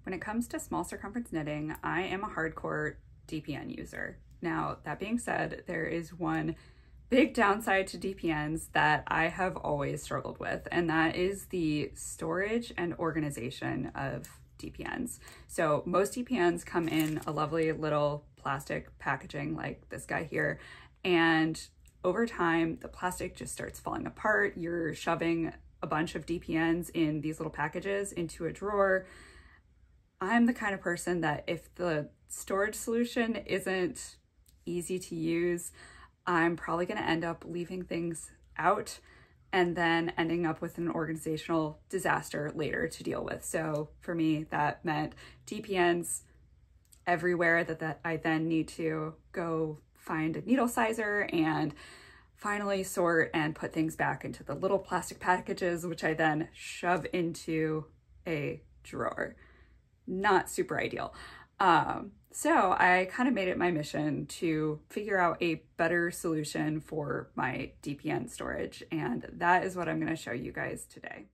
When it comes to small circumference knitting, I am a hardcore DPN user. Now, that being said, there is one big downside to DPNs that I have always struggled with, and that is the storage and organization of DPNs. So most DPNs come in a lovely little plastic packaging like this guy here, and over time, the plastic just starts falling apart. You're shoving a bunch of DPNs in these little packages into a drawer. I'm the kind of person that if the storage solution isn't easy to use, I'm probably going to end up leaving things out and then ending up with an organizational disaster later to deal with. So for me, that meant DPNs everywhere that I then need to go find a needle sizer and finally sort and put things back into the little plastic packages, which I then shove into a drawer. Not super ideal. So I kind of made it my mission to figure out a better solution for my DPN storage, and that is what I'm going to show you guys today.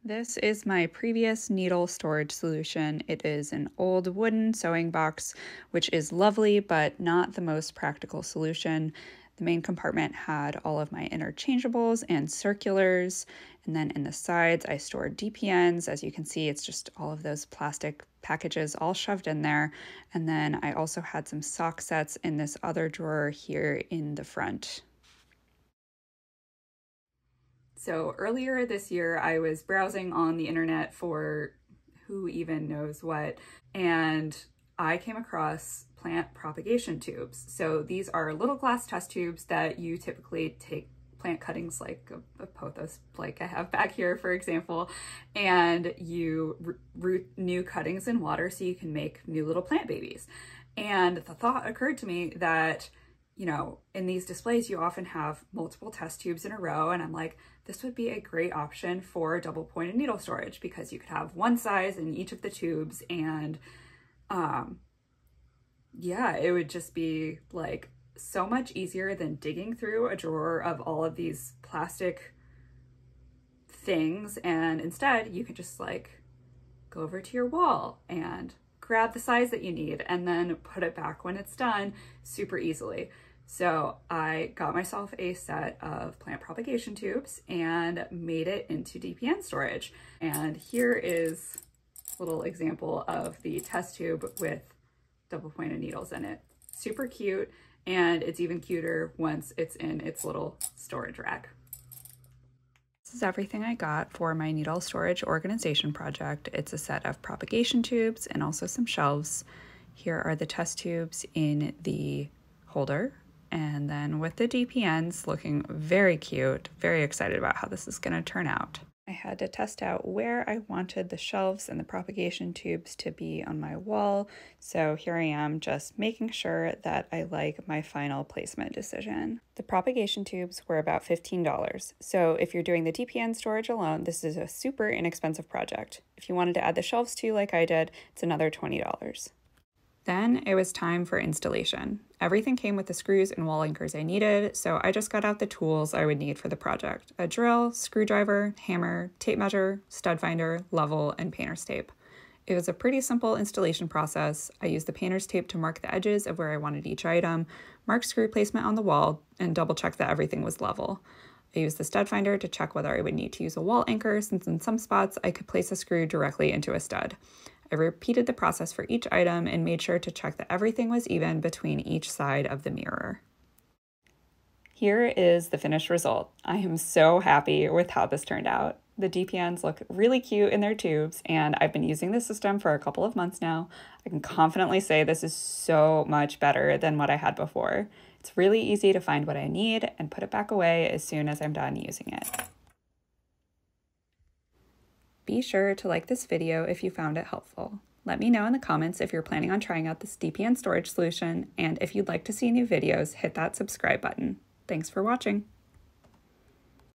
This is my previous needle storage solution. It is an old wooden sewing box, which is lovely, but not the most practical solution. The main compartment had all of my interchangeables and circulars, and then in the sides I stored DPNs. As you can see, it's just all of those plastic packages all shoved in there, and then I also had some sock sets in this other drawer here in the front. So earlier this year, I was browsing on the internet for who even knows what, and I came across plant propagation tubes. So these are little glass test tubes that you typically take plant cuttings like a pothos, like I have back here, for example, and you root new cuttings in water so you can make new little plant babies. And the thought occurred to me that, you know, in these displays, you often have multiple test tubes in a row, and I'm like, this would be a great option for double pointed needle storage because you could have one size in each of the tubes, and yeah, it would just be like so much easier than digging through a drawer of all of these plastic things. And instead you can just like go over to your wall and grab the size that you need and then put it back when it's done super easily. So I got myself a set of plant propagation tubes and made it into DPN storage. And here is a little example of the test tube with double pointed needles in it. Super cute, and it's even cuter once it's in its little storage rack. This is everything I got for my needle storage organization project. It's a set of propagation tubes and also some shelves. Here are the test tubes in the holder, and then with the DPNs looking very cute, very excited about how this is going to turn out. I had to test out where I wanted the shelves and the propagation tubes to be on my wall, so here I am just making sure that I like my final placement decision. The propagation tubes were about $15, so if you're doing the DPN storage alone, this is a super inexpensive project. If you wanted to add the shelves too like I did, it's another $20. Then it was time for installation. Everything came with the screws and wall anchors I needed, so I just got out the tools I would need for the project: a drill, screwdriver, hammer, tape measure, stud finder, level, and painter's tape. It was a pretty simple installation process. I used the painter's tape to mark the edges of where I wanted each item, mark screw placement on the wall, and double check that everything was level. I used the stud finder to check whether I would need to use a wall anchor, since in some spots I could place a screw directly into a stud. I repeated the process for each item and made sure to check that everything was even between each side of the mirror. Here is the finished result. I am so happy with how this turned out. The DPNs look really cute in their tubes, and I've been using this system for a couple of months now. I can confidently say this is so much better than what I had before. It's really easy to find what I need and put it back away as soon as I'm done using it. Be sure to like this video if you found it helpful. Let me know in the comments if you're planning on trying out this DPN storage solution, and if you'd like to see new videos, hit that subscribe button. Thanks for watching.